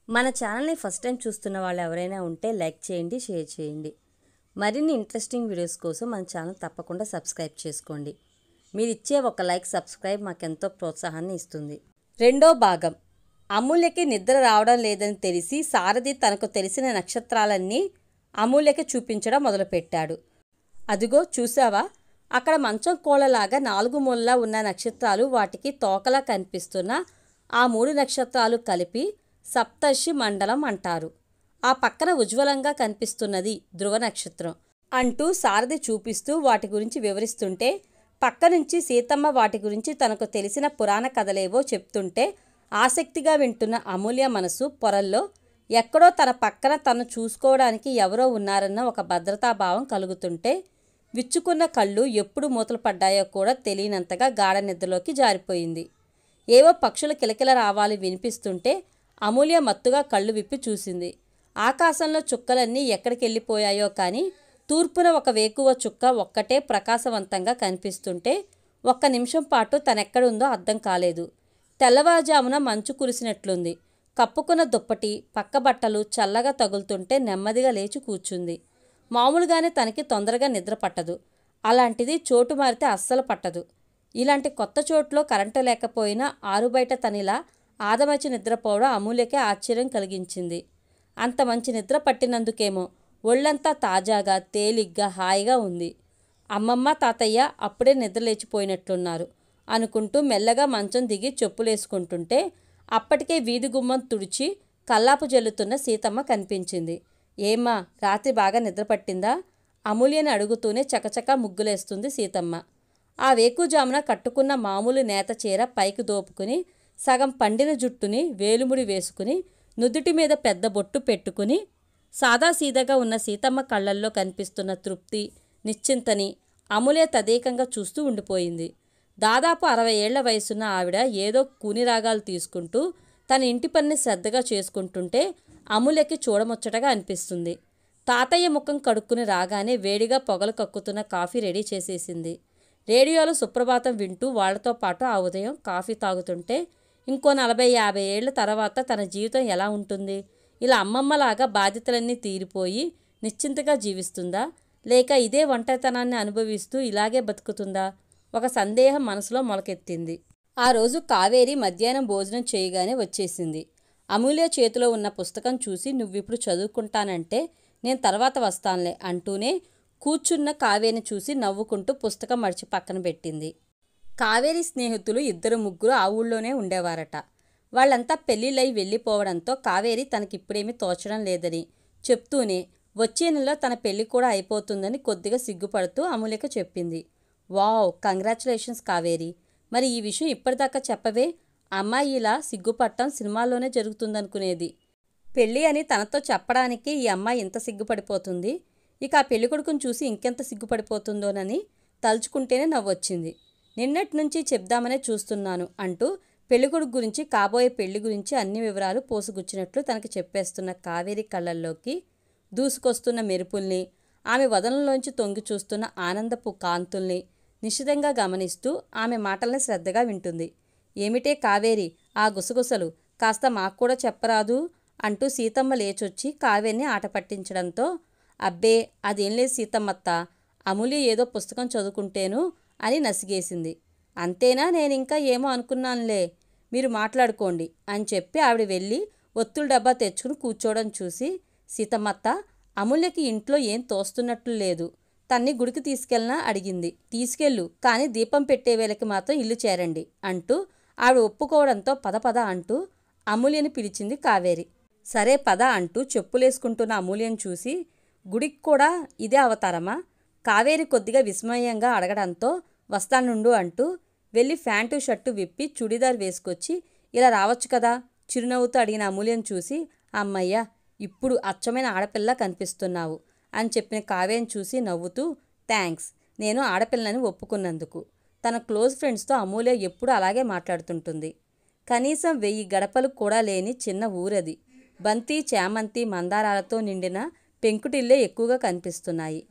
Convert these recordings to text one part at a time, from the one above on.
మన ఛానల్ని first time చూస్తున్న వాళ్ళు ఎవరైనా ఉంటే లైక్ చేయండి, షేర్ చేయండి. మరిన్ని ఇంట్రెస్టింగ్ వీడియోస్ కోసం మన ఛానల్ తప్పకుండా సబ్స్క్రైబ్ చేసుకోండి. మీరు ఇచ్చే ఒక లైక్, సబ్స్క్రైబ్ మాకెంతో ప్రోత్సాహాన్ని ఇస్తుంది. రెండో భాగం. అమూల్యకి నిద్ర రావడం లేదని తెలిసి సారథి తనకు తెలిసిన నక్షత్రాలన్నీ అమూల్యకి చూపించడం మొదలుపెట్టాడు. అదిగో చూసావా, అక్కడ మంచం కోళ్ళలాగా 4 మూలలా ఉన్న నక్షత్రాలు, వాటికి తోకలా కనిపిస్తున్న ఆ 3 నక్షత్రాలు కలిపి సప్తర్షి మండలం అంటారు. ఆ పక్కన ఉజ్వలంగా కనిపిస్తున్నది ధ్రువ నక్షత్రం అంటూ సారథి చూపిస్తూ వాటి గురించి వివరిస్తుంటే, పక్క నుంచి సీతమ్మ వాటి గురించి తనకు తెలిసిన పురాణ కథలేవో చెప్తుంటే ఆసక్తిగా వింటున్న అమూల్య మనసు పొరల్లో ఎక్కడో తన పక్కన తను చూసుకోవడానికి ఎవరో ఉన్నారన్న ఒక భద్రతాభావం కలుగుతుంటే, విచ్చుకున్న కళ్ళు ఎప్పుడు మూతలు పడ్డాయో కూడా తెలియనంతగా గాఢ నిద్రలోకి జారిపోయింది. ఏవో పక్షుల కిలకిల రావాలి వినిపిస్తుంటే అమూల్య మత్తుగా కళ్ళు విప్పి చూసింది. ఆకాశంలో చుక్కలన్నీ ఎక్కడికెళ్ళిపోయాయో కానీ తూర్పున ఒక వేకువ చుక్క ఒక్కటే ప్రకాశవంతంగా కనిపిస్తుంటే ఒక్క నిమిషం పాటు తనెక్కడుందో అర్థం కాలేదు. తెల్లవారుజామున మంచు కురిసినట్లుంది. కప్పుకున్న దుప్పటి, పక్క బట్టలు చల్లగా తగులుతుంటే నెమ్మదిగా లేచి కూర్చుంది. మామూలుగానే తనకి తొందరగా నిద్ర పట్టదు. అలాంటిది చోటు మారితే అస్సలు పట్టదు. ఇలాంటి కొత్త చోట్లో కరెంటు లేకపోయినా ఆరుబయట తనిలా ఆదమర్చి నిద్రపోవడం అమూల్యకే ఆశ్చర్యం కలిగించింది. అంత మంచి నిద్ర పట్టినందుకేమో ఒళ్ళంతా తాజాగా, తేలిగ్గా, హాయిగా ఉంది. అమ్మమ్మ, తాతయ్య అప్పుడే నిద్రలేచిపోయినట్లున్నారు అనుకుంటూ మెల్లగా మంచం దిగి చెప్పులేసుకుంటుంటే అప్పటికే వీధి గుమ్మం తుడిచి కల్లాపు జల్లుతున్న సీతమ్మ కనిపించింది. ఏమ్మా, రాత్రి బాగా నిద్రపట్టిందా? అమూల్యని అడుగుతూనే చకచకా ముగ్గులేస్తుంది సీతమ్మ. ఆ వేకుజామున కట్టుకున్న మామూలు నేత చీర పైకి దోపుకుని సగం పండిన జుట్టుని వేలుముడి వేసుకుని నుదుటి మీద పెద్ద బొట్టు పెట్టుకుని సాదాసీదాగా ఉన్న సీతమ్మ కళ్ళల్లో కనిపిస్తున్న తృప్తి, నిశ్చింతని అమూల్య తదేకంగా చూస్తూ ఉండిపోయింది. దాదాపు 60 ఏళ్ల వయసున్న ఆవిడ ఏదో కూని రాగాలు తీసుకుంటూ తన ఇంటి పనిని శ్రద్ధగా చేసుకుంటుంటే అమూల్యకి చూడముచ్చటగా అనిపిస్తుంది. తాతయ్య ముఖం కడుక్కుని రాగానే వేడిగా పొగలు కక్కుతున్న కాఫీ రెడీ చేసేసింది. రేడియోలో సుప్రభాతం వింటూ వాళ్లతో పాటు ఆ ఉదయం కాఫీ తాగుతుంటే ఇంకో 40-50 ఏళ్ల తర్వాత తన జీవితం ఎలా ఉంటుంది? ఇలా అమ్మమ్మలాగా బాధ్యతలన్నీ తీరిపోయి నిశ్చింతగా జీవిస్తుందా, లేక ఇదే ఒంటరితనాన్ని అనుభవిస్తూ ఇలాగే బతుకుతుందా? ఒక సందేహం మనసులో మొలకెత్తింది. ఆ రోజు కావేరి మధ్యాహ్నం భోజనం చేయగానే వచ్చేసింది. అమూల్య చేతిలో ఉన్న పుస్తకం చూసి, నువ్విప్పుడు చదువుకుంటానంటే నేను తర్వాత వస్తానులే అంటూనే కూర్చున్న కావేరిని చూసి నవ్వుకుంటూ పుస్తకం మడిచి పక్కన పెట్టింది. కావేరి స్నేహితులు 2-3 ఆ ఊళ్ళోనే ఉండేవారట. వాళ్ళంతా పెళ్ళిళ్ళై వెళ్ళిపోవడంతో కావేరి తనకిప్పుడేమీ తోచడం లేదని చెప్తూనే వచ్చే నెలలో తన పెళ్లి కూడా అయిపోతుందని కొద్దిగా సిగ్గుపడుతూ అమూల్యకు చెప్పింది. Wow, congratulations Kaveri. మరి ఈ విషయం ఇప్పటిదాకా చెప్పవే? అమ్మాయి ఇలా సిగ్గుపడటం సినిమాల్లోనే జరుగుతుందనుకునేది. పెళ్ళి అని తనతో చెప్పడానికి ఈ అమ్మాయి ఇంత సిగ్గుపడిపోతుంది. ఇక ఆ పెళ్ళికొడుకుని చూసి ఇంకెంత సిగ్గుపడిపోతుందోనని తలుచుకుంటేనే నవ్వొచ్చింది. నిన్నటి నుంచి చెప్దామనే చూస్తున్నాను అంటూ పెళ్ళికొడుకు గురించి, కాబోయే పెళ్లి గురించి అన్ని వివరాలు పోసుగుచ్చినట్లు తనకి చెప్పేస్తున్న కావేరి కళ్ళల్లోకి దూసుకొస్తున్న మెరుపుల్ని, ఆమె వదనంలోంచి తొంగి చూస్తున్న ఆనందపు కాంతుల్ని నిశితంగా గమనిస్తూ ఆమె మాటల్ని శ్రద్ధగా వింటుంది. ఏమిటే కావేరి ఆ గుసగుసలు? కాస్త మాకు కూడా చెప్పరాదు అంటూ సీతమ్మ లేచొచ్చి కావేరిని ఆట పట్టించడంతో, అబ్బే అదేం లేదు సీతమ్మత్త, అమూల్య ఏదో పుస్తకం చదువుకుంటేను అని నసిగేసింది. అంతేనా? నేనింకా ఏమో అనుకున్నానులే, మీరు మాట్లాడుకోండి అని చెప్పి ఆవిడ వెళ్ళి ఒత్తుల డబ్బా తెచ్చుకుని కూర్చోవడం చూసి, సీతమ్మత్త, అమూల్యకి ఇంట్లో ఏం తోస్తున్నట్లు లేదు, తన్ని గుడికి తీసుకెళ్ళనా అడిగింది. తీసుకెళ్ళు, కానీ దీపం పెట్టే వేళకి మాత్రం ఇల్లు చేరండి అంటూ ఆవిడ ఒప్పుకోవడంతో పద పద అంటూ అమూల్యని పిలిచింది కావేరి. సరే పద అంటూ చెప్పులేసుకుంటున్న అమూల్యను చూసి, గుడికి కూడా ఇదే అవతారమా? కావేరి కొద్దిగా విస్మయంగా అడగడంతో వస్తానుండు అంటూ వెళ్ళి ప్యాంటు షర్టు విప్పి చుడీదార్ వేసుకొచ్చి, ఇలా రావచ్చు కదా చిరునవ్వుతూ అడిగిన అమూల్యను చూసి, అమ్మయ్య ఇప్పుడు అచ్చమైన ఆడపిల్ల కనిపిస్తున్నావు అని చెప్పిన కావేరిని చూసి నవ్వుతూ, థ్యాంక్స్, నేను ఆడపిల్లని ఒప్పుకున్నందుకు. తన క్లోజ్ ఫ్రెండ్స్తో అమూల్య ఎప్పుడు అలాగే మాట్లాడుతుంటుంది. కనీసం 1000 గడపలు కూడా లేని చిన్న ఊరది. బంతి, చామంతి, మందారాలతో నిండిన పెంకుటిల్లే ఎక్కువగా కనిపిస్తున్నాయి.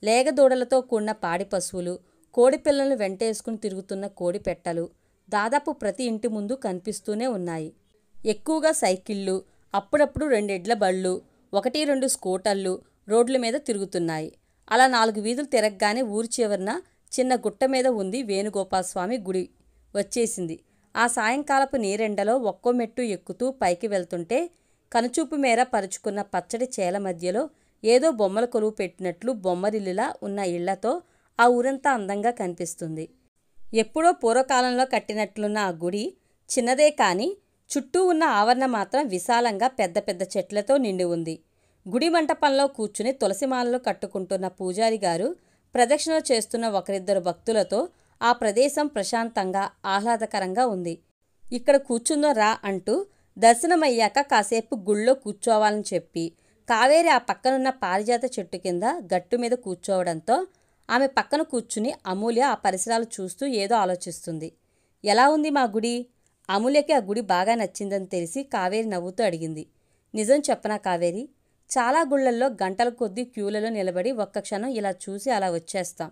లేగదూడలతో కూడిన పాడి పశువులు, కోడి పిల్లలను వెంటేసుకుని తిరుగుతున్న కోడి పెట్టలు దాదాపు ప్రతి ఇంటి ముందు కనిపిస్తూనే ఉన్నాయి. ఎక్కువగా సైకిళ్ళు, అప్పుడప్పుడు 2 ఎడ్ల బళ్ళు, 1, 2 స్కూటర్లు రోడ్ల మీద తిరుగుతున్నాయి. అలా 4 వీధులు తిరగగానే ఊరి చివరన చిన్న గుట్ట మీద ఉంది వేణుగోపాలస్వామి గుడి వచ్చేసింది. ఆ సాయంకాలపు నీరెండలో ఒక్కో మెట్టు ఎక్కుతూ పైకి వెళ్తుంటే కనుచూపు మేర పరుచుకున్న పచ్చడి చేల మధ్యలో ఏదో బొమ్మల కొలువు పెట్టినట్లు బొమ్మరిల్లులా ఉన్న ఇళ్లతో ఆ ఊరంతా అందంగా కనిపిస్తుంది. ఎప్పుడో పూర్వకాలంలో కట్టినట్లున్న ఆ గుడి చిన్నదే కానీ చుట్టూ ఉన్న ఆవరణ మాత్రం విశాలంగా పెద్ద పెద్ద చెట్లతో నిండి ఉంది. గుడి మంటపంలో కూర్చుని తులసిమాలలు కట్టుకుంటున్న పూజారి గారు ప్రదక్షిణలు చేస్తున్న ఒకరిద్దరు భక్తులతో ఆ ప్రదేశం ప్రశాంతంగా ఆహ్లాదకరంగా ఉంది. ఇక్కడ కూర్చుందో రా అంటూ దర్శనమయ్యాక కాసేపు గుళ్ళో కూర్చోవాలని చెప్పి కావేరి ఆ పక్కనున్న పారిజాత చెట్టు కింద గట్టు మీద కూర్చోవడంతో ఆమె పక్కన కూర్చుని అమూల్య ఆ పరిసరాలు చూస్తూ ఏదో ఆలోచిస్తుంది. ఎలా ఉంది మా గుడి? అమూల్యకి ఆ గుడి బాగా నచ్చిందని తెలిసి కావేరి నవ్వుతూ అడిగింది. నిజం చెప్పనా కావేరి, చాలా గుళ్ళల్లో గంటల కొద్దీ క్యూలలో నిలబడి ఒక్క క్షణం ఇలా చూసి అలా వచ్చేస్తాం.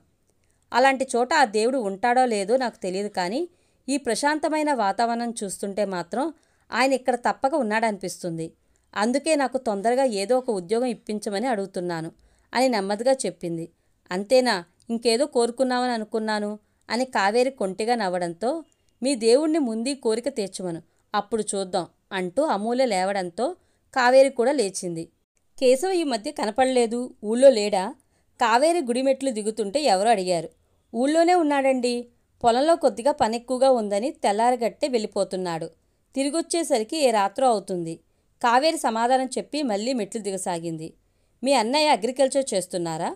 అలాంటి చోట ఆ దేవుడు ఉంటాడో లేదో నాకు తెలియదు, కానీ ఈ ప్రశాంతమైన వాతావరణం చూస్తుంటే మాత్రం ఆయన ఇక్కడ తప్పక ఉన్నాడనిపిస్తుంది. అందుకే నాకు తొందరగా ఏదో ఒక ఉద్యోగం ఇప్పించమని అడుగుతున్నాను అని నెమ్మదిగా చెప్పింది. అంతేనా? ఇంకేదో కోరుకున్నామని అనుకున్నాను అని కావేరి కొంటిగా నవ్వడంతో మీ దేవుణ్ణి ముందు కోరిక తీర్చమను, అప్పుడు చూద్దాం అంటూ అమూల్య లేవడంతో కావేరి కూడా లేచింది. కేశవ ఈ మధ్య కనపడలేదు, ఊళ్ళో లేడా? కావేరి గుడిమెట్లు దిగుతుంటే ఎవరో అడిగారు. ఊళ్ళోనే ఉన్నాడండి, పొలంలో కొద్దిగా పని ఎక్కువగా ఉందని తెల్లారగట్టే వెళ్ళిపోతున్నాడు. తిరిగొచ్చేసరికి ఏ రాత్రో అవుతుంది. కావేరి సమాధానం చెప్పి మళ్ళీ మెట్లు దిగసాగింది. మీ అన్నయ్య అగ్రికల్చర్ చేస్తున్నారా?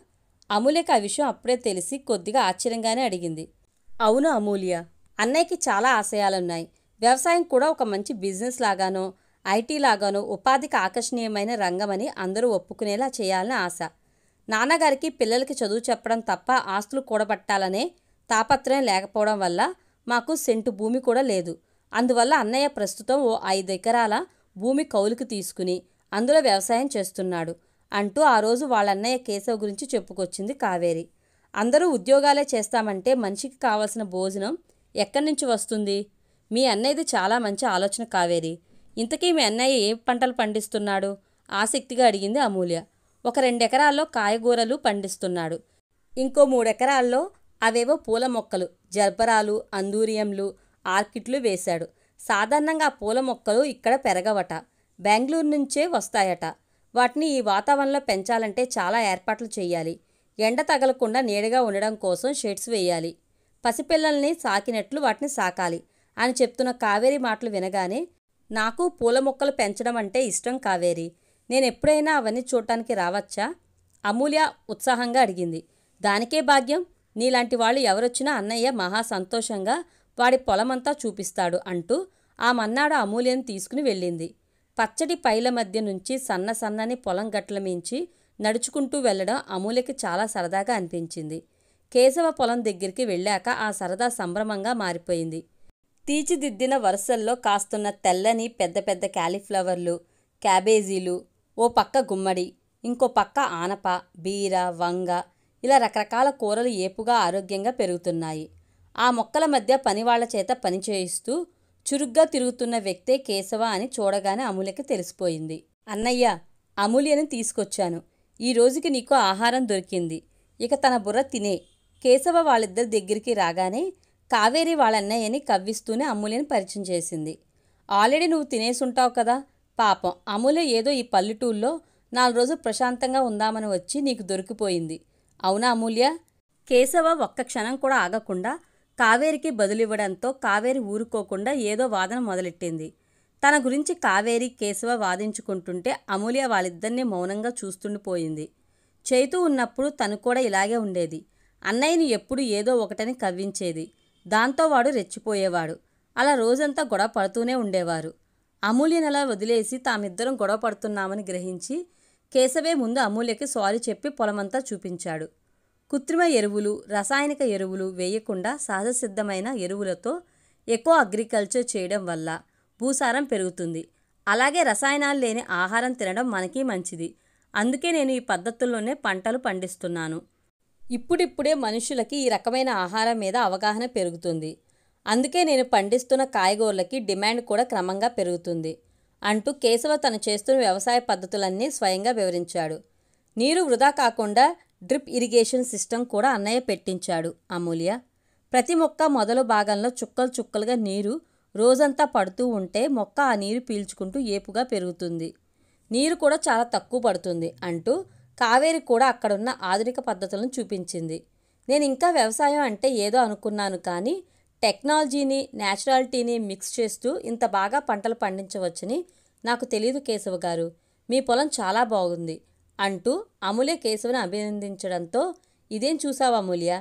అమూల్యకి ఆ విషయం అప్పుడే తెలిసి కొద్దిగా ఆశ్చర్యంగానే అడిగింది. అవును అమూల్య, అన్నయ్యకి చాలా ఆశయాలున్నాయి. వ్యవసాయం కూడా ఒక మంచి బిజినెస్ లాగానో ఐటీ లాగానో ఉపాధికి ఆకర్షణీయమైన రంగమని అందరూ ఒప్పుకునేలా చేయాలని ఆశ. నాన్నగారికి పిల్లలకి చదువు చెప్పడం తప్ప ఆస్తులు కూడబట్టాలనే తాపత్రయం లేకపోవడం వల్ల మాకు సెంటు భూమి కూడా లేదు. అందువల్ల అన్నయ్య ప్రస్తుతం ఓ 5 ఎకరాల భూమి కౌలుకు తీసుకుని అందులో వ్యవసాయం చేస్తున్నాడు అంటూ ఆ రోజు వాళ్ళన్నయ్య కేశవ్ గురించి చెప్పుకొచ్చింది కావేరి. అందరూ ఉద్యోగాలే చేస్తామంటే మనిషికి కావాల్సిన భోజనం ఎక్కడి నుంచి వస్తుంది? మీ అన్నయ్యది చాలా మంచి ఆలోచన కావేరి. ఇంతకీ మీ అన్నయ్య ఏ పంటలు పండిస్తున్నాడు? ఆసక్తిగా అడిగింది అమూల్య. ఒక 2 ఎకరాల్లో కాయగూరలు పండిస్తున్నాడు. ఇంకో 3 ఎకరాల్లో అవేవో పూల మొక్కలు, జర్బరాలు, అందూరియంలు, ఆర్కిడ్లు వేశాడు. సాధారణంగా ఆ పూల మొక్కలు ఇక్కడ పెరగవట, బెంగళూరు నుంచే వస్తాయట. వాటిని ఈ వాతావరణంలో పెంచాలంటే చాలా ఏర్పాట్లు చేయాలి. ఎండ తగలకుండా నీడగా ఉండడం కోసం షెడ్స్ వేయాలి. పసిపిల్లల్ని సాకినట్లు వాటిని సాకాలి అని చెప్తున్న కావేరి మాటలు వినగానే నాకు పూల మొక్కలు పెంచడం అంటే ఇష్టం కావేరి. నేనెప్పుడైనా అవన్నీ చూడటానికి రావచ్చా? అమూల్య ఉత్సాహంగా అడిగింది. దానికే భాగ్యం. నీలాంటి వాళ్ళు ఎవరొచ్చినా అన్నయ్య మహా సంతోషంగా వాడి పొలమంతా చూపిస్తాడు అంటూ ఆ మన్నాడు అమూల్యను తీసుకుని వెళ్ళింది. పచ్చడి పైల మధ్య నుంచి సన్న సన్నని పొలం గట్ల మించి నడుచుకుంటూ వెళ్ళడం అమూల్యకి చాలా సరదాగా అనిపించింది. కేశవ పొలం దగ్గరికి వెళ్ళాక ఆ సరదా సంభ్రమంగా మారిపోయింది. తీర్చిదిద్దిన వరుసల్లో కాస్తున్న తెల్లని పెద్ద పెద్ద క్యాలీఫ్లవర్లు, క్యాబేజీలు, ఓ పక్క గుమ్మడి, ఇంకో పక్క ఆనప, బీర, వంగ, ఇలా రకరకాల కూరలు ఏపుగా ఆరోగ్యంగా పెరుగుతున్నాయి. ఆ మొక్కల మధ్య పనివాళ్ల చేత పని చేయిస్తూ చురుగ్గా తిరుగుతున్న వ్యక్తే కేశవ అని చూడగానే అమూల్యకి తెలిసిపోయింది. అన్నయ్య, అమూల్యని తీసుకొచ్చాను. ఈ రోజుకి నీకు ఆహారం దొరికింది. ఇక తన బుర్ర తినే. కేశవ వాళ్ళిద్దరి దగ్గరికి రాగానే కావేరి వాళ్ళన్నయ్యని కవ్విస్తూనే అమూల్యని పరిచయం చేసింది. ఆల్రెడీ నువ్వు తినేసుంటావు కదా. పాపం అమూల్య ఏదో ఈ పల్లెటూళ్ళలో 4 రోజులు ప్రశాంతంగా ఉందామని వచ్చి నీకు దొరికిపోయింది. అవునా అమూల్య? కేశవ ఒక్క క్షణం కూడా ఆగకుండా కావేరికి బదులివ్వడంతో కావేరి ఊరుకోకుండా ఏదో వాదన మొదలెట్టింది. తన గురించి కావేరి, కేశవ వాదించుకుంటుంటే అమూల్య వాళ్ళిద్దరినీ మౌనంగా చూస్తుండిపోయింది. చేతూ ఉన్నప్పుడు తను కూడా ఇలాగే ఉండేది. అన్నయ్యని ఎప్పుడు ఏదో ఒకటని కవ్వించేది. దాంతో వాడు రెచ్చిపోయేవాడు. అలా రోజంతా గొడవ పడుతూనే ఉండేవారు. అమూల్యనలా వదిలేసి తామిద్దరం గొడవ పడుతున్నామని గ్రహించి కేశవే ముందు అమూల్యకి సారీ చెప్పి పొలమంతా చూపించాడు. కృత్రిమ ఎరువులు, రసాయనిక ఎరువులు వేయకుండా సహజసిద్ధమైన ఎరువులతో ఎకో అగ్రికల్చర్ చేయడం వల్ల భూసారం పెరుగుతుంది. అలాగే రసాయనాలు లేని ఆహారం తినడం మనకి మంచిది. అందుకే నేను ఈ పద్ధతుల్లోనే పంటలు పండిస్తున్నాను. ఇప్పుడిప్పుడే మనుషులకి ఈ రకమైన ఆహారం మీద అవగాహన పెరుగుతుంది. అందుకే నేను పండిస్తున్న కాయగూరలకి డిమాండ్ కూడా క్రమంగా పెరుగుతుంది. అంటూ కేశవ తను చేస్తున్న వ్యవసాయ పద్ధతులన్నీ స్వయంగా వివరించాడు. నీరు వృధా కాకుండా డ్రిప్ ఇరిగేషన్ సిస్టమ్ కూడా అన్నయ్య పెట్టించాడు. అమూల్య ప్రతి మొక్క మొదలు భాగంలో చుక్కలు చుక్కలుగా నీరు రోజంతా పడుతూ ఉంటే మొక్క ఆ నీరు పీల్చుకుంటూ ఏపుగా పెరుగుతుంది. నీరు కూడా చాలా తక్కువ పడుతుంది అంటూ కావేరి కూడా అక్కడున్న ఆధునిక పద్ధతులను చూపించింది. నేను ఇంకా వ్యవసాయం అంటే ఏదో అనుకున్నాను, కానీ టెక్నాలజీని న్యాచురాలిటీని మిక్స్ చేస్తూ ఇంత బాగా పంటలు పండించవచ్చని నాకు తెలియదు కేశవ గారు. మీ పొలం చాలా బాగుంది అంటూ అమూల్య కేశవని అభినందించడంతో, ఇదేం చూసావా అమూల్య,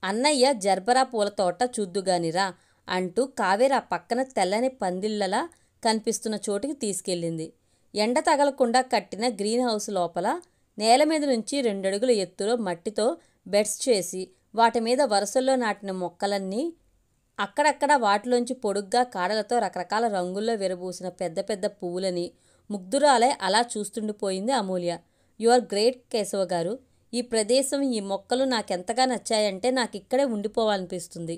అన్నయ్య జర్బరా పూల తోట చూద్దుగానిరా అంటూ కావేరి ఆ పక్కన తెల్లని పందిళ్ళలా కనిపిస్తున్న చోటుకి తీసుకెళ్ళింది. ఎండ తగలకుండా కట్టిన గ్రీన్ హౌస్ లోపల నేల మీద నుంచి 2 అడుగుల ఎత్తులో మట్టితో బెడ్స్ చేసి వాటి మీద వరుసల్లో నాటిన మొక్కలన్నీ, అక్కడక్కడ వాటిలోంచి పొడుగ్గా కాడలతో రకరకాల రంగుల్లో విరబూసిన పెద్ద పెద్ద పువ్వులని ముగ్ధురాలై అలా చూస్తుండిపోయింది అమూల్య. యు ఆర్ గ్రేట్ కేశవ గారు. ఈ ప్రదేశం, ఈ మొక్కలు నాకెంతగా నచ్చాయంటే నాకు ఇక్కడే ఉండిపోవాలనిపిస్తుంది.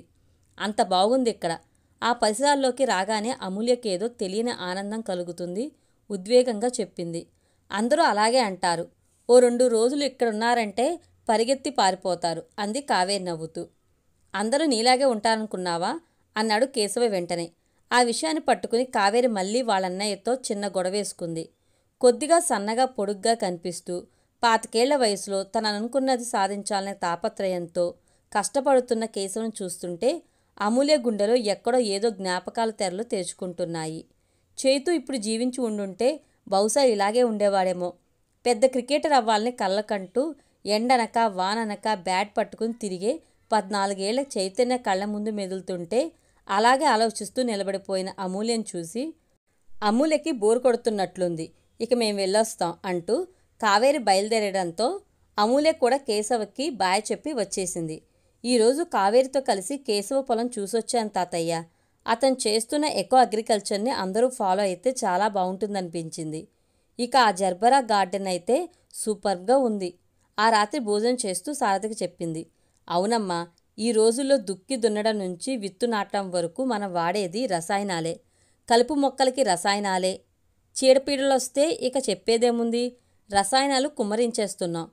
అంత బాగుంది ఇక్కడ. ఆ పరిసరాల్లోకి రాగానే అమూల్యకేదో తెలియని ఆనందం కలుగుతుంది. ఉద్వేగంగా చెప్పింది. అందరూ అలాగే అంటారు. ఓ 2 రోజులు ఇక్కడున్నారంటే పరిగెత్తి పారిపోతారు అంది కావేరి నవ్వుతూ. అందరూ నీలాగే ఉంటారనుకున్నావా అన్నాడు కేశవ వెంటనే. ఆ విషయాన్ని పట్టుకుని కావేరి మళ్ళీ వాళ్ళన్నయ్యతో చిన్న గొడవేసుకుంది. కొద్దిగా సన్నగా పొడుగ్గా కనిపిస్తూ 25 వయసులో తను అనుకున్నది సాధించాలనే తాపత్రయంతో కష్టపడుతున్న కేశవను చూస్తుంటే అమూల్య గుండెలో ఎక్కడో ఏదో జ్ఞాపకాల తెరలు తెరుచుకుంటున్నాయి. చైతు ఇప్పుడు జీవించి ఉండుంటే బహుశా ఇలాగే ఉండేవాడేమో. పెద్ద క్రికెటర్ అవ్వాలని కళ్ళకంటూ ఎండనక వాననక బ్యాట్ పట్టుకుని తిరిగే 14 ఏళ్ల చైతన్య కళ్ళ ముందు మెదులుతుంటే అలాగే ఆలోచిస్తూ నిలబడిపోయిన అమూల్యను చూసి, అమూల్యకి బోరు కొడుతున్నట్లుంది, ఇక మేము వెళ్ళొస్తాం అంటూ కావేరి బయలుదేరడంతో అమూల్య కూడా కేశవకి బాయ్ చెప్పి వచ్చేసింది. ఈరోజు కావేరితో కలిసి కేశవ పొలం చూసొచ్చాను తాతయ్య. అతను చేస్తున్న ఎకో అగ్రికల్చర్ని అందరూ ఫాలో అయితే చాలా బాగుంటుందనిపించింది. ఇక ఆ జర్బరా గార్డెన్ అయితే సూపర్గా ఉంది. ఆ రాత్రి భోజనం చేస్తూ సారథికి చెప్పింది. అవునమ్మా, ఈ రోజుల్లో దుక్కి దున్నడం నుంచి విత్తు నాటడం వరకు మనం వాడేది రసాయనాలే. కలుపు మొక్కలకి రసాయనాలే. చీడపీడలొస్తే ఇక చెప్పేదేముంది, రసాయనాలు కుమ్మరించేస్తున్నాం.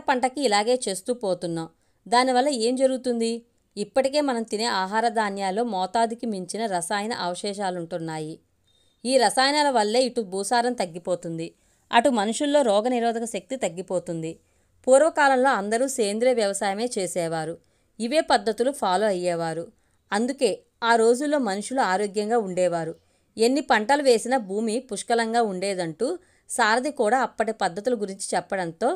పంటకి ఇలాగే చేస్తూ పోతున్నాం. దానివల్ల ఏం జరుగుతుంది? ఇప్పటికే మనం తినే ఆహార ధాన్యాల్లో మోతాదుకి మించిన రసాయన అవశేషాలుంటున్నాయి. ఈ రసాయనాల వల్లే ఇటు భూసారం తగ్గిపోతుంది, అటు మనుషుల్లో రోగనిరోధక శక్తి తగ్గిపోతుంది. పూర్వకాలంలో అందరూ సేంద్రియ వ్యవసాయమే చేసేవారు. ఇవే పద్ధతులు ఫాలో అయ్యేవారు. అందుకే ఆ రోజుల్లో మనుషులు ఆరోగ్యంగా ఉండేవారు. ఎన్ని పంటలు వేసినా భూమి పుష్కలంగా ఉండేదంటూ సారథి కూడా అప్పటి పద్ధతుల గురించి చెప్పడంతో,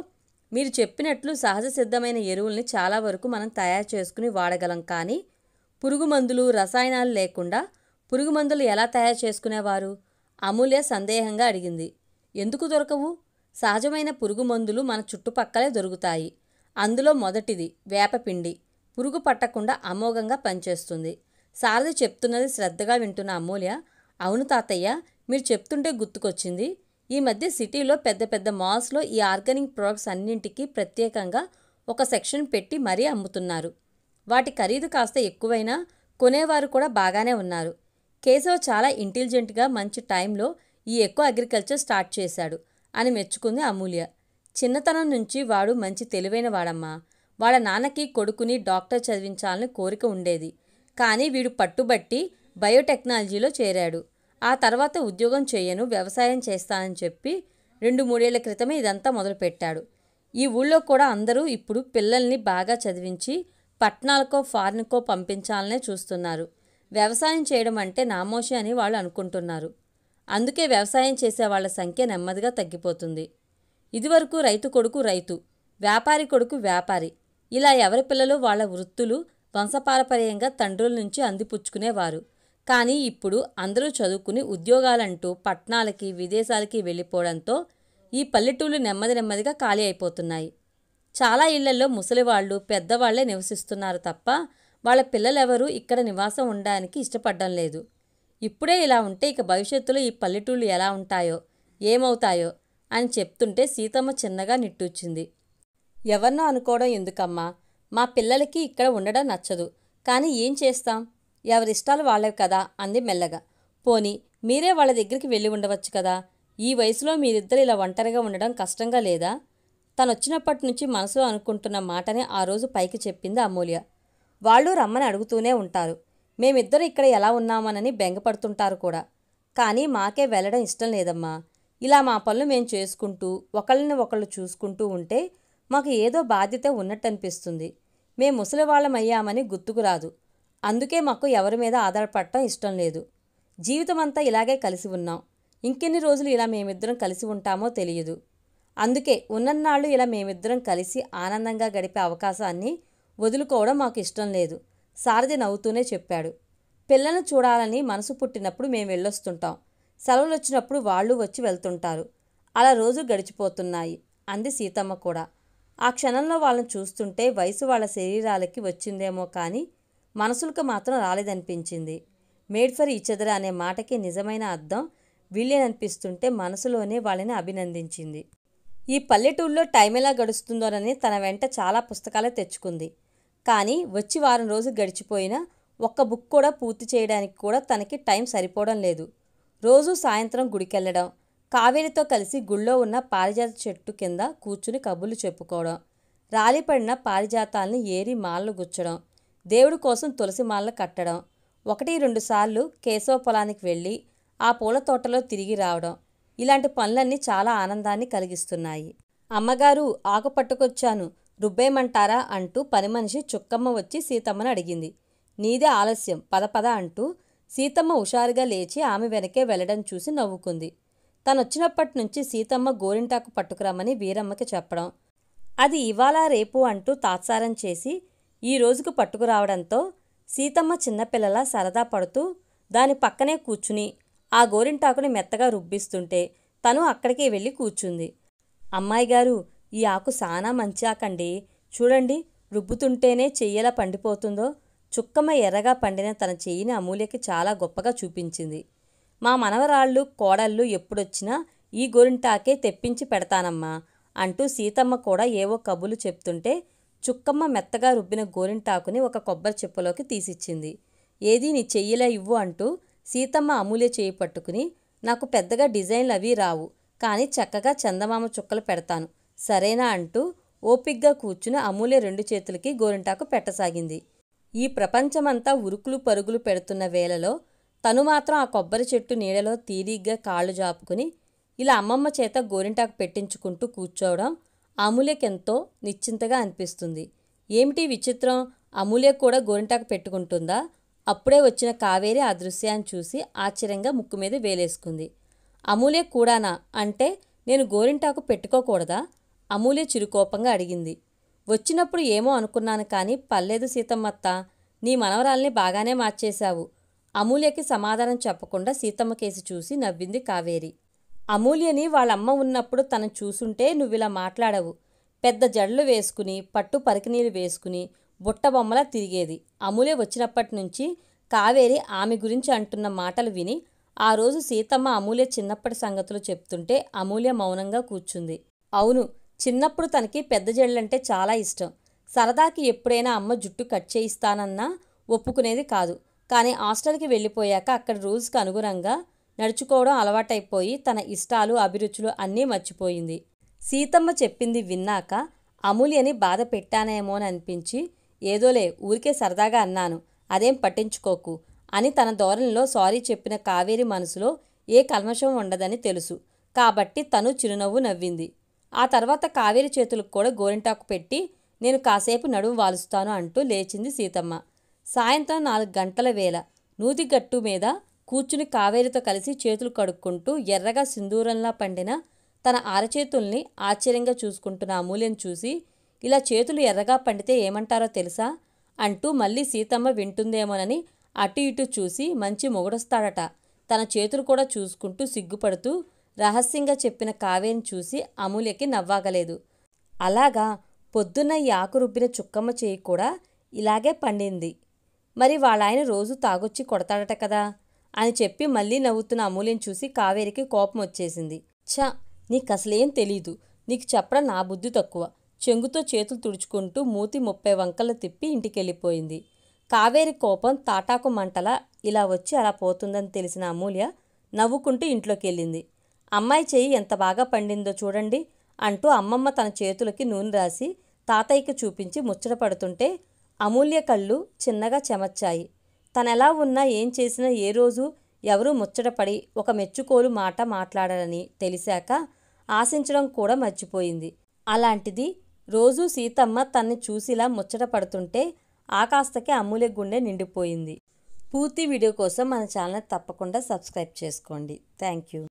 మీరు చెప్పినట్లు సహజ సిద్ధమైన ఎరువుల్ని చాలా వరకు మనం తయారు చేసుకుని వాడగలం, కానీ పురుగు మందులు రసాయనాలు లేకుండా పురుగు మందులు ఎలా తయారు చేసుకునేవారు? అమూల్య సందేహంగా అడిగింది. ఎందుకు దొరకవు? సహజమైన పురుగు మందులు మన చుట్టుపక్కలే దొరుకుతాయి. అందులో మొదటిది వేపపిండి. పురుగు పట్టకుండా అమోఘంగా పనిచేస్తుంది. సారథి చెప్తున్నది శ్రద్ధగా వింటున్న అమూల్య, అవును తాతయ్య, మీరు చెప్తుంటే గుర్తుకొచ్చింది. ఈ మధ్య సిటీలో పెద్ద పెద్ద మాల్స్లో ఈ ఆర్గానిక్ ప్రొడక్ట్స్ అన్నింటికీ ప్రత్యేకంగా ఒక సెక్షన్ పెట్టి మరీ అమ్ముతున్నారు. వాటి ఖరీదు కాస్త ఎక్కువైనా కొనేవారు కూడా బాగానే ఉన్నారు. కేశవ్ చాలా ఇంటెలిజెంట్గా మంచి టైంలో ఈ ఎకో అగ్రికల్చర్ స్టార్ట్ చేశాడు అని మెచ్చుకుంది అమూల్య. చిన్నతనం నుంచి వాడు మంచి తెలివైన వాడమ్మా. వాళ్ళ నాన్నకి కొడుకుని డాక్టర్ చదివించాలని కోరిక ఉండేది, కానీ వీడు పట్టుబట్టి బయోటెక్నాలజీలో చేరాడు. ఆ తర్వాత ఉద్యోగం చేయను, వ్యవసాయం చేస్తానని చెప్పి 2-3 ఏళ్ల క్రితమే ఇదంతా మొదలుపెట్టాడు. ఈ ఊళ్ళో కూడా అందరూ ఇప్పుడు పిల్లల్ని బాగా చదివించి పట్టణాలకో ఫారిన్కో పంపించాలనే చూస్తున్నారు. వ్యవసాయం చేయడం అంటే నామోషి అని వాళ్ళు అనుకుంటున్నారు. అందుకే వ్యవసాయం చేసే వాళ్ళ సంఖ్య నెమ్మదిగా తగ్గిపోతుంది. ఇదివరకు రైతు కొడుకు రైతు, వ్యాపారి కొడుకు వ్యాపారి, ఇలా ఎవరి పిల్లలు వాళ్ళ వృత్తులు వంశపారపర్యంగా తండ్రుల నుంచి అందిపుచ్చుకునేవారు. కానీ ఇప్పుడు అందరూ చదువుకుని ఉద్యోగాలంటూ పట్టణాలకి విదేశాలకి వెళ్ళిపోవడంతో ఈ పల్లెటూళ్ళు నెమ్మదిగా ఖాళీ అయిపోతున్నాయి. చాలా ఇళ్లలో ముసలివాళ్ళు పెద్దవాళ్లే నివసిస్తున్నారు తప్ప వాళ్ళ పిల్లలెవరూ ఇక్కడ నివాసం ఉండడానికి ఇష్టపడడం లేదు. ఇప్పుడే ఇలా ఉంటే ఇక భవిష్యత్తులో ఈ పల్లెటూళ్ళు ఎలా ఉంటాయో ఏమవుతాయో అని చెప్తుంటే సీతమ్మ చిన్నగా నిట్టూర్చింది. ఎవరినో అనుకోవడం ఎందుకమ్మా, మా పిల్లలకి ఇక్కడ ఉండడం నచ్చదు, కానీ ఏం చేస్తాం, ఎవరిష్టాలు వాళ్ళవి కదా అంది మెల్లగా. పోనీ మీరే వాళ్ళ దగ్గరికి వెళ్ళి ఉండవచ్చు కదా. ఈ వయసులో మీరిద్దరు ఇలా ఒంటరిగా ఉండడం కష్టంగా లేదా? తనొచ్చినప్పటి నుంచి మనసులో అనుకుంటున్న మాటని ఆ రోజు పైకి చెప్పింది అమూల్య. వాళ్ళు రమ్మని అడుగుతూనే ఉంటారు. మేమిద్దరం ఇక్కడ ఎలా ఉన్నామనని బెంగపడుతుంటారు కూడా. కానీ మాకే వెళ్ళడం ఇష్టం లేదమ్మా. ఇలా మా పనులు మేం చేసుకుంటూ ఒకళ్ళని ఒకళ్ళు చూసుకుంటూ ఉంటే మాకు ఏదో బాధ్యత ఉన్నట్టనిపిస్తుంది. మేం ముసలివాళ్ళమయ్యామని గుర్తుకు రాదు. అందుకే మాకు ఎవరి మీద ఆధారపడటం ఇష్టం లేదు. జీవితమంతా ఇలాగే కలిసి ఉన్నాం. ఇంకెన్ని రోజులు ఇలా మేమిద్దరం కలిసి ఉంటామో తెలియదు. అందుకే ఉన్నన్నాళ్ళు ఇలా మేమిద్దరం కలిసి ఆనందంగా గడిపే అవకాశాన్ని వదులుకోవడం మాకు ఇష్టం లేదు. సారథి నవ్వుతూనే చెప్పాడు. పిల్లలను చూడాలని మనసు పుట్టినప్పుడు మేము వెళ్ళొస్తుంటాం. సెలవులు వచ్చినప్పుడు వాళ్ళు వచ్చి వెళ్తుంటారు. అలా రోజు గడిచిపోతున్నాయి అంది సీతమ్మ కూడా. ఆ క్షణంలో వాళ్ళని చూస్తుంటే వయసు వాళ్ళ శరీరాలకి వచ్చిందేమో కానీ మనసులకు మాత్రం రాలేదనిపించింది. మేడ్ ఫర్ ఈచ్ అదర్ అనే మాటకి నిజమైన అర్థం వీళ్ళేననిపిస్తుంటే మనసులోనే వాళ్ళని అభినందించింది. ఈ పల్లెటూళ్ళలో టైం ఎలా గడుస్తుందోనని తన వెంట చాలా పుస్తకాలే తెచ్చుకుంది. కానీ వచ్చి వారం రోజులు గడిచిపోయినా ఒక్క బుక్ కూడా పూర్తి చేయడానికి కూడా తనకి టైం సరిపోవడం లేదు. రోజూ సాయంత్రం గుడికెళ్ళడం, కావేరితో కలిసి గుళ్ళో ఉన్న పారిజాత చెట్టు కింద కూర్చుని కబుర్లు చెప్పుకోవడం, రాలిపడిన పారిజాతాల్ని ఏరి మాలలు గుచ్చడం, దేవుడి కోసం తులసి మాలలు కట్టడం, 1-2 సార్లు కేశవ పొలానికి వెళ్ళి ఆ పూల తోటలో తిరిగి రావడం, ఇలాంటి పనులన్నీ చాలా ఆనందాన్ని కలిగిస్తున్నాయి. అమ్మగారు ఆకు పట్టుకొచ్చాను, రుబ్బేయమంటారా అంటూ పనిమనిషి చుక్కమ్మ వచ్చి సీతమ్మను అడిగింది. నీదే ఆలస్యం, పద పద అంటూ సీతమ్మ హుషారుగా లేచి ఆమె వెనకే వెళ్లడం చూసి నవ్వుకుంది. తనొచ్చినప్పటి నుంచి సీతమ్మ గోరింటాకు పట్టుకురమ్మని వీరమ్మకి చెప్పడం, అది ఇవాళ రేపు అంటూ తాత్సారం చేసి ఈ రోజుకు పట్టుకురావడంతో సీతమ్మ చిన్నపిల్లలా సరదా పడుతూ దాని పక్కనే కూర్చుని ఆ గోరింటాకుని మెత్తగా రుబ్బిస్తుంటే తను అక్కడికే వెళ్ళి కూర్చుంది. అమ్మాయిగారు, ఈ ఆకు సానా మంచి ఆకండి. చూడండి, రుబ్బుతుంటేనే చెయ్యలా పండిపోతుందో. చుక్కమ్మ ఎర్రగా పండిన తన చెయ్యిని అమూల్యకి చాలా గొప్పగా చూపించింది. మా మనవరాళ్ళు కోడళ్ళు ఎప్పుడొచ్చినా ఈ గోరింటాకే తెప్పించి పెడతానమ్మా అంటూ సీతమ్మ కూడా ఏవో కబుర్లు చెప్తుంటే చుక్కమ్మ మెత్తగా రుబ్బిన గోరింటాకుని ఒక కొబ్బరి చెప్పులోకి తీసిచ్చింది. ఏది నీ చెయ్యిలా ఇవ్వు అంటూ సీతమ్మ అమూల్య చేయి పట్టుకుని, నాకు పెద్దగా డిజైన్లు అవి రావు, కానీ చక్కగా చందమామ చుక్కలు పెడతాను, సరేనా అంటూ ఓపిగ్గా కూర్చుని అమూల్య 2 చేతులకి గోరింటాకు పెట్టసాగింది. ఈ ప్రపంచమంతా ఉరుకులు పరుగులు పెడుతున్న వేళలో తను మాత్రం ఆ కొబ్బరి చెట్టు నీడలో తీరిగ్గా కాళ్ళు జాపుకుని ఇలా అమ్మమ్మ చేత గోరింటాకు పెట్టించుకుంటూ కూర్చోవడం అమూల్యకెంతో నిశ్చింతగా అనిపిస్తుంది. ఏమిటి విచిత్రం, అమూల్య కూడా గోరింటాకు పెట్టుకుంటుందా? అప్పుడే వచ్చిన కావేరి ఆ దృశ్యాన్ని చూసి ఆశ్చర్యంగా ముక్కు మీద వేలేసుకుంది. అమూల్య కూడానా? అంటే నేను గోరింటాకు పెట్టుకోకూడదా? అమూల్య చిరుకోపంగా అడిగింది. వచ్చినప్పుడు ఏమో అనుకున్నాను కానీ పర్లేదు సీతమ్మత్త, నీ మనవరాల్ని బాగానే మార్చేశావు. అమూల్యకి సమాధానం చెప్పకుండా సీతమ్మ కేసి చూసి నవ్వింది కావేరి. అమూల్యని వాళ్ళమ్మ ఉన్నప్పుడు తను చూసుంటే నువ్విలా మాట్లాడవు. పెద్ద జడలు వేసుకుని పట్టు పరికినీలు వేసుకుని బుట్టబొమ్మలా తిరిగేది. అమూల్య వచ్చినప్పటి నుంచి కావేరి ఆమె గురించి అంటున్న మాటలు విని ఆ రోజు సీతమ్మ అమూల్య చిన్నప్పటి సంగతులు చెప్తుంటే అమూల్య మౌనంగా కూర్చుంది. అవును, చిన్నప్పుడు తనకి పెద్ద జడలంటే చాలా ఇష్టం. సరదాకి ఎప్పుడైనా అమ్మ జుట్టు కట్ చేయిస్తానన్నా ఒప్పుకునేది కాదు. కానీ హాస్టల్కి వెళ్ళిపోయాక అక్కడ రూల్స్కి అనుగుణంగా నడుచుకోవడం అలవాటైపోయి తన ఇష్టాలు అభిరుచులు అన్నీ మర్చిపోయింది. సీతమ్మ చెప్పింది విన్నాక అమూల్యని బాధ పెట్టానేమోని అనిపించి, ఏదోలే ఊరికే సరదాగా అన్నాను, అదేం పట్టించుకోకు అని తన ధోరణిలో సారీ చెప్పిన కావేరి మనసులో ఏ కల్మషం ఉండదని తెలుసు కాబట్టి తను చిరునవ్వు నవ్వింది. ఆ తర్వాత కావేరి చేతులకు కూడా గోరింటాకు పెట్టి నేను కాసేపు నడుము వాలుస్తాను అంటూ లేచింది సీతమ్మ. సాయంత్రం 4 గంటల వేళ నూతిగట్టు మీద కూర్చుని కావేరితో కలిసి చేతులు కడుక్కుంటూ ఎర్రగా సింధూరంలా పండిన తన అరచేతుల్ని ఆశ్చర్యంగా చూసుకుంటున్న అమూల్యను చూసి, ఇలా చేతులు ఎర్రగా పండితే ఏమంటారో తెలుసా అంటూ మళ్ళీ సీతమ్మ వింటుందేమోనని అటు ఇటు చూసి మంచి మొగుడొస్తాడట తన చేతులు కూడా చూసుకుంటూ సిగ్గుపడుతూ రహస్యంగా చెప్పిన కావేరిని చూసి అమూల్యకి నవ్వాగలేదు. అలాగా, పొద్దున్న ఈ ఆకు రుబ్బిన చుక్కమ్మ చేయి కూడా ఇలాగే పండింది. మరి వాళ్ళాయన రోజు తాగొచ్చి కొడతాడట కదా అని చెప్పి మళ్ళీ నవ్వుతున్న అమూల్యను చూసి కావేరికి కోపం వచ్చేసింది. ఛ, నీకసలేం తెలీదు, నీకు చెప్పడం నా బుద్ధి తక్కువ. చెంగుతో చేతులు తుడుచుకుంటూ మూతి 30 వంకలు తిప్పి ఇంటికెళ్ళిపోయింది. కావేరి కోపం తాటాకు మంటలా ఇలా వచ్చి అలా పోతుందని తెలిసిన అమూల్య నవ్వుకుంటూ ఇంట్లోకి వెళ్ళింది. అమ్మాయి చెయ్యి ఎంత బాగా పండిందో చూడండి అంటూ అమ్మమ్మ తన చేతులకి నూనె రాసి తాతయ్యకి చూపించి ముచ్చట పడుతుంటే అమూల్య కళ్ళు చిన్నగా చెమర్చాయి. తనెలా ఉన్నా ఏం చేసినా ఏ రోజు ఎవరూ ముచ్చటపడి ఒక మెచ్చుకోలు మాట మాట్లాడాలని తెలిసాక ఆశించడం కూడా మర్చిపోయింది. అలాంటిది రోజూ సీతమ్మ తన్ని చూసిలా ముచ్చట పడుతుంటే ఆకాస్తకే అమూల్య గుండె నిండిపోయింది. పూర్తి వీడియో కోసం మన ఛానల్ తప్పకుండా సబ్స్క్రైబ్ చేసుకోండి. Thank you.